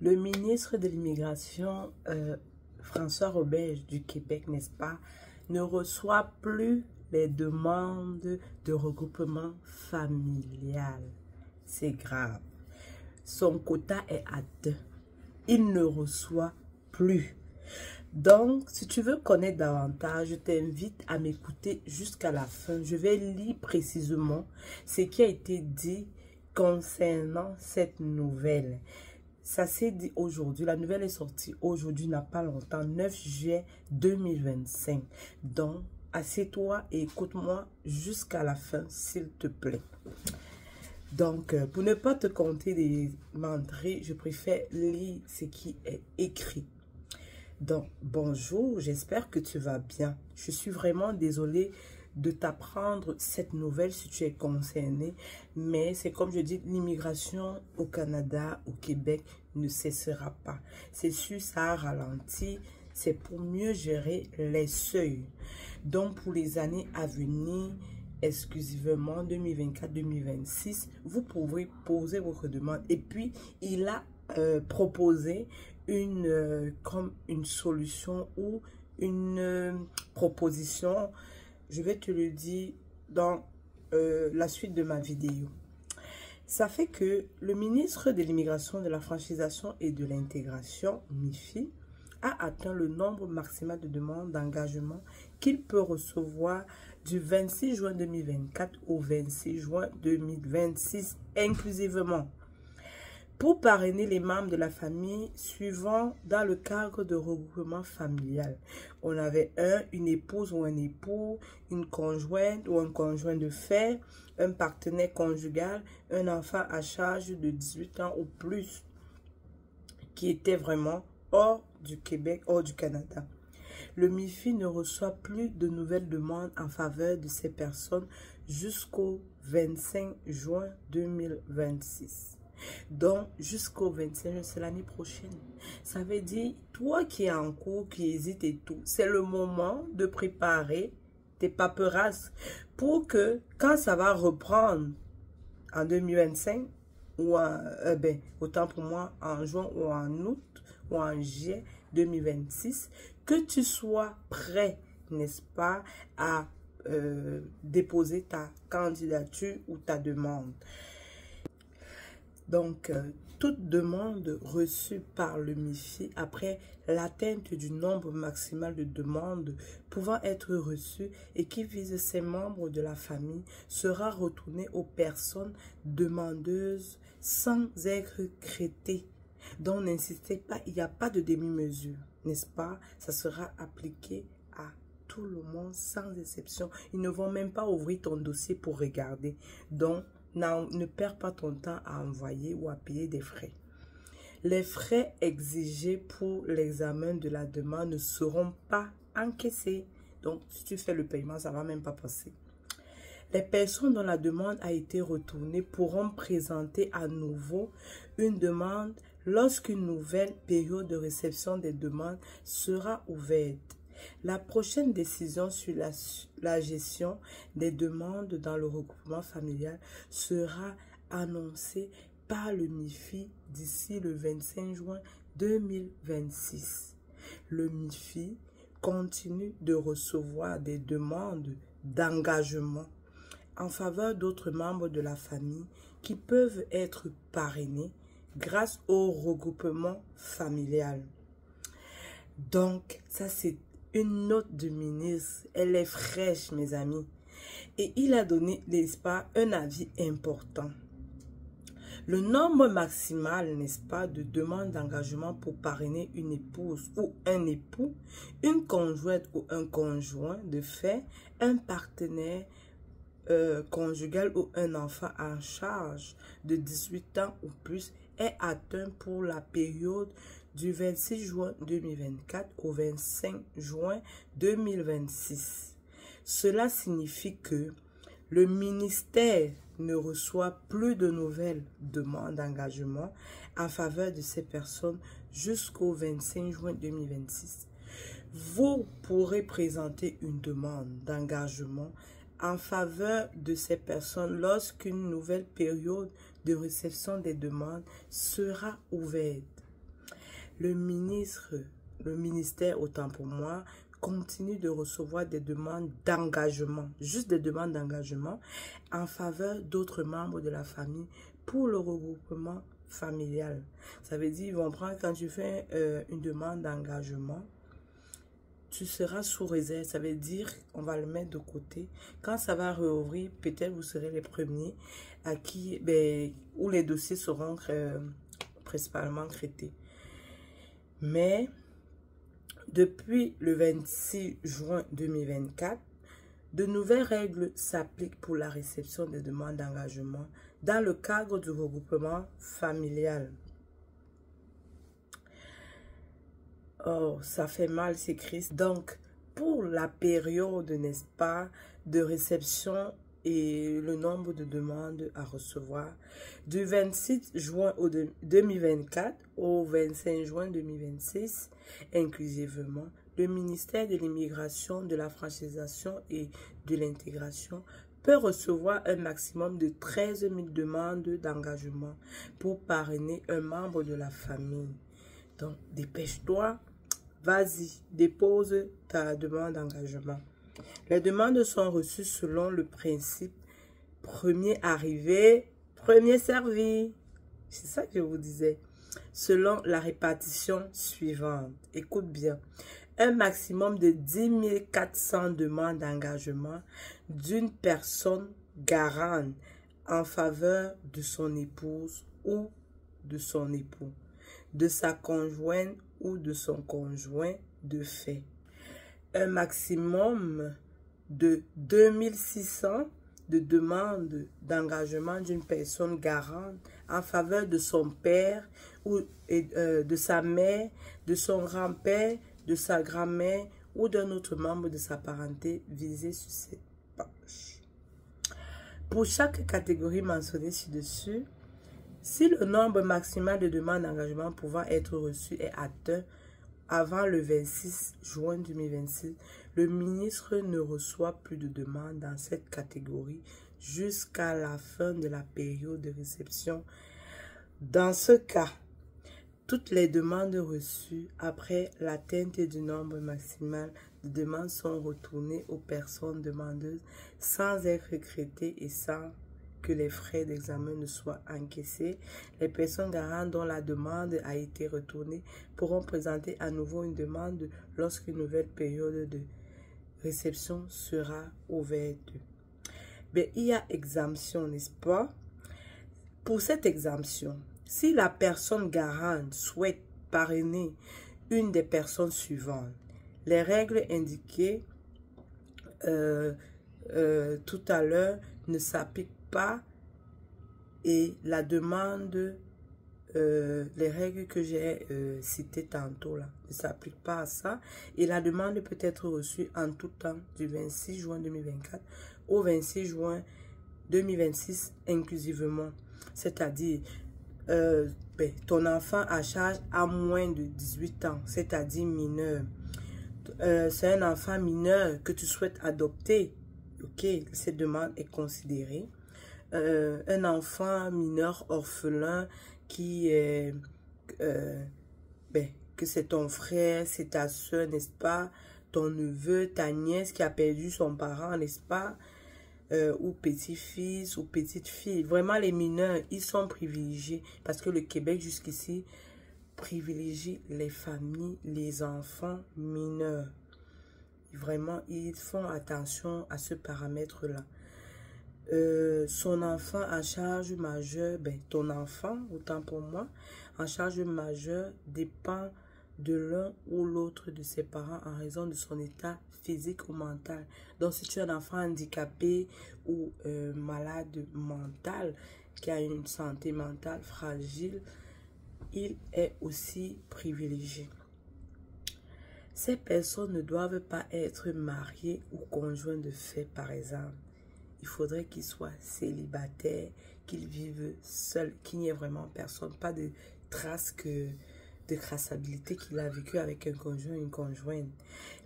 Le ministre de l'Immigration, François Roberge du Québec, n'est-ce pas, ne reçoit plus les demandes de regroupement familial. C'est grave. Son quota est à 2. Il ne reçoit plus. Donc, si tu veux connaître davantage, je t'invite à m'écouter jusqu'à la fin. Je vais lire précisément ce qui a été dit concernant cette nouvelle. Ça s'est dit aujourd'hui, la nouvelle est sortie aujourd'hui, n'a pas longtemps, 9 juillet 2025. Donc, assieds-toi et écoute-moi jusqu'à la fin, s'il te plaît. Donc, pour ne pas te compter des menteries, je préfère lire ce qui est écrit. Donc, bonjour, j'espère que tu vas bien. Je suis vraiment désolée de t'apprendre cette nouvelle si tu es concerné, mais c'est comme je dis, l'immigration au Canada, au Québec ne cessera pas. C'est sûr, ça a ralenti, c'est pour mieux gérer les seuils. Donc, pour les années à venir, exclusivement 2024-2026, vous pouvez poser votre demande. Et puis, il a proposé comme une solution ou une proposition. Je vais te le dire dans la suite de ma vidéo. Ça fait que le ministre de l'Immigration, de la franchisation et de l'intégration, MIFI, a atteint le nombre maximal de demandes d'engagement qu'il peut recevoir du 26 juin 2024 au 26 juin 2026 inclusivement, pour parrainer les membres de la famille suivant dans le cadre de regroupement familial. On avait une épouse ou un époux, une conjointe ou un conjoint de fait, un partenaire conjugal, un enfant à charge de 18 ans ou plus qui était vraiment hors du Québec, hors du Canada. Le MIFI ne reçoit plus de nouvelles demandes en faveur de ces personnes jusqu'au 25 juin 2026. Donc, jusqu'au 25 juin, c'est l'année prochaine. Ça veut dire, toi qui es en cours, qui hésite et tout, c'est le moment de préparer tes paperasses pour que, quand ça va reprendre en 2025, ou autant pour moi, en juin ou en août, ou en juillet 2026, que tu sois prêt, n'est-ce pas, à déposer ta candidature ou ta demande. Donc, toute demande reçue par le MIFI après l'atteinte du nombre maximal de demandes pouvant être reçues et qui vise ces membres de la famille sera retournée aux personnes demandeuses sans être crétée. Donc, n'insistez pas, il n'y a pas de demi-mesure, n'est-ce pas? Ça sera appliqué à tout le monde sans exception. Ils ne vont même pas ouvrir ton dossier pour regarder. Donc, ne perds pas ton temps à envoyer ou à payer des frais. Les frais exigés pour l'examen de la demande ne seront pas encaissés. Donc, si tu fais le paiement, ça ne va même pas passer. Les personnes dont la demande a été retournée pourront présenter à nouveau une demande lorsqu'une nouvelle période de réception des demandes sera ouverte. La prochaine décision sur la gestion des demandes dans le regroupement familial sera annoncée par le MIFI d'ici le 25 juin 2026. Le MIFI continue de recevoir des demandes d'engagement en faveur d'autres membres de la famille qui peuvent être parrainés grâce au regroupement familial. Donc, ça c'est une note du ministre, elle est fraîche, mes amis. Et il a donné, n'est-ce pas, un avis important. Le nombre maximal, n'est-ce pas, de demandes d'engagement pour parrainer une épouse ou un époux, une conjointe ou un conjoint de fait, un partenaire conjugal ou un enfant en charge de 18 ans ou plus est atteint pour la période du 26 juin 2024 au 25 juin 2026. Cela signifie que le ministère ne reçoit plus de nouvelles demandes d'engagement en faveur de ces personnes jusqu'au 25 juin 2026. Vous pourrez présenter une demande d'engagement en faveur de ces personnes lorsqu'une nouvelle période de réception des demandes sera ouverte. le ministère, autant pour moi, continue de recevoir des demandes d'engagement, juste des demandes d'engagement en faveur d'autres membres de la famille pour le regroupement familial. Ça veut dire, ils vont prendre, quand tu fais une demande d'engagement, tu seras sous réserve. Ça veut dire, on va le mettre de côté. Quand ça va réouvrir, peut-être vous serez les premiers à qui, où les dossiers seront principalement traités. Mais depuis le 26 juin 2024, de nouvelles règles s'appliquent pour la réception des demandes d'engagement dans le cadre du regroupement familial. Oh, ça fait mal, c'est Christ. Donc, pour la période, n'est-ce pas, de réception et le nombre de demandes à recevoir, du 26 juin 2024 au 25 juin 2026, inclusivement, le ministère de l'Immigration, de la franchisation et de l'intégration peut recevoir un maximum de 13 000 demandes d'engagement pour parrainer un membre de la famille. Donc, dépêche-toi, vas-y, dépose ta demande d'engagement. Les demandes sont reçues selon le principe premier arrivé, premier servi. C'est ça que je vous disais. Selon la répartition suivante. Écoute bien. Un maximum de 10 400 demandes d'engagement d'une personne garante en faveur de son épouse ou de son époux, de sa conjointe ou de son conjoint de fait. Un maximum de 2600 de demandes d'engagement d'une personne garante en faveur de son père ou de sa mère, de son grand-père, de sa grand-mère ou d'un autre membre de sa parenté visé sur cette page. Pour chaque catégorie mentionnée ci-dessus, si le nombre maximal de demandes d'engagement pouvant être reçues est atteint avant le 26 juin 2026, le ministre ne reçoit plus de demandes dans cette catégorie jusqu'à la fin de la période de réception. Dans ce cas, toutes les demandes reçues après l'atteinte du nombre maximal de demandes sont retournées aux personnes demandeuses sans être regrettées et sans que les frais d'examen ne soient encaissés. Les personnes garantes dont la demande a été retournée pourront présenter à nouveau une demande lorsqu'une nouvelle période de réception sera ouverte. Mais il y a exemption, n'est-ce pas? Pour cette exemption, si la personne garante souhaite parrainer une des personnes suivantes, les règles indiquées tout à l'heure ne s'appliquent pas et la demande, les règles que j'ai citées tantôt là, ne s'appliquent pas à ça et la demande peut être reçue en tout temps du 26 juin 2024 au 26 juin 2026 inclusivement, c'est-à-dire ton enfant à charge a moins de 18 ans, c'est-à-dire mineur. C'est un enfant mineur que tu souhaites adopter, ok, cette demande est considérée. Un enfant mineur orphelin qui est, que c'est ton frère, c'est ta soeur, n'est-ce pas, ton neveu, ta nièce qui a perdu son parent, n'est-ce pas, ou petit-fils ou petite-fille. Vraiment, les mineurs, ils sont privilégiés parce que le Québec, jusqu'ici, privilégie les familles, les enfants mineurs. Vraiment, ils font attention à ce paramètre-là. Son enfant en charge majeure, ton enfant, autant pour moi, en charge majeure dépend de l'un ou l'autre de ses parents en raison de son état physique ou mental. Donc, si tu es un enfant handicapé ou malade mental, qui a une santé mentale fragile, il est aussi privilégié. Ces personnes ne doivent pas être mariées ou conjoints de fait, par exemple. Il faudrait qu'ils soient célibataires, qu'ils vivent seuls, qu'il n'y ait vraiment personne, pas de traces de traçabilité qu'il a vécu avec un conjoint, une conjointe.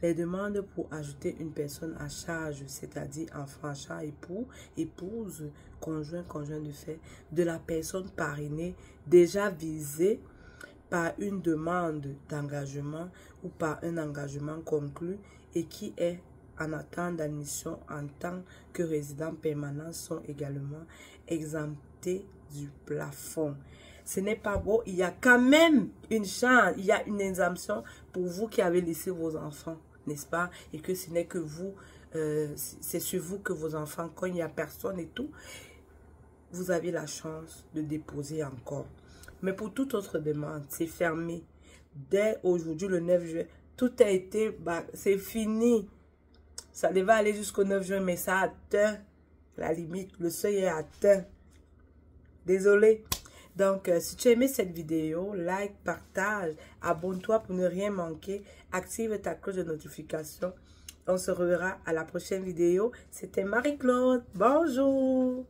Les demandes pour ajouter une personne à charge, c'est-à-dire enfant à charge, époux, épouse, conjoint, conjoint de fait, de la personne parrainée déjà visée par une demande d'engagement ou par un engagement conclu et qui est en attente d'admission en tant que résidents permanents sont également exemptés du plafond. Ce n'est pas beau, il y a quand même une chance, il y a une exemption pour vous qui avez laissé vos enfants, n'est-ce pas? Et que ce n'est que vous, c'est sur vous que vos enfants, quand il n'y a personne et tout, vous avez la chance de déposer encore. Mais pour toute autre demande, c'est fermé. Dès aujourd'hui, le 9 juin, tout a été, c'est fini. Ça devait aller jusqu'au 9 juin, mais ça a atteint la limite. Le seuil est atteint. Désolé. Donc, si tu as aimé cette vidéo, like, partage, abonne-toi pour ne rien manquer. Active ta cloche de notification. On se reverra à la prochaine vidéo. C'était Marie-Claude. Bonjour.